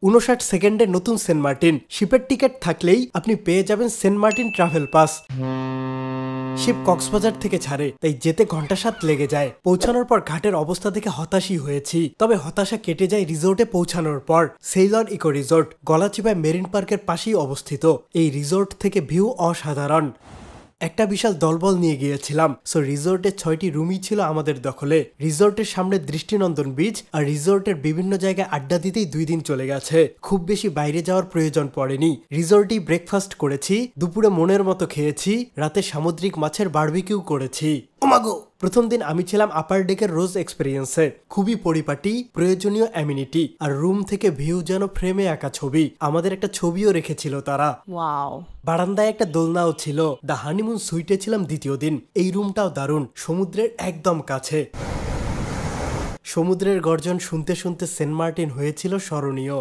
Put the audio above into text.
59 সেকেন্ডে নতুন Saint Martin. শিপের ticket থাকলেই আপনি পেয়ে যাবেন Saint Martin travel pass. Ship Cox's Bazar থেকে ছাড়ে, তাই যেতে ঘন্টা 7 লেগে যায়। পৌঁছানোর পর ঘাটের অবস্থা দেখে হতাশই হয়েছি, তবে হতাশা কেটে যায় রিসোর্টে পৌঁছানোর পর। সেইলর ইকো রিসোর্ট গলাচিপায় মেরিন পার্কের পাশেই অবস্থিত। এই রিসোর্ট থেকে ভিউ অসাধারণ। একটা বিশাল দলবল নিয়ে গিয়েছিলাম, সো রিসোর্টের 6টি রুমই ছিল আমাদের দখলে। রিসোর্টের সামনে দৃষ্টিনন্দন বিচ আর রিসোর্টের বিভিন্ন জায়গায় আড্ডা দিতেই 2 দিন চলে গেছে। খুব বেশি বাইরে যাওয়ার প্রয়োজন পড়েনি। রিসোর্টেই ব্রেকফাস্ট করেছি, দুপুরে মনের মতো খেয়েছি, রাতে সামুদ্রিক মাছের বারবিকিউ করেছি। ওমাগো! প্রথম দিন আমি ছিলাম আপার ডেকের রোজ এক্সপেরিয়েন্সে। খুবই পরিপাটি, প্রয়োজনীয় অ্যামিনিটি আর রুম থেকে ভিউ যেন ফ্রেমে আঁকা ছবি। আমাদের একটা ছবিও রেখেছিল তারা। ওয়াও! বারান্দায় একটা দোলনাও ছিল। দ্য হানিমুন সুইটে ছিলাম দ্বিতীয় দিন। এই রুমটাও দারুণ, সমুদ্রের একদম কাছে। সমুদ্রের গর্জন শুনতে শুনতে সেন্ট মার্টিন হয়েছিল স্মরণীয়।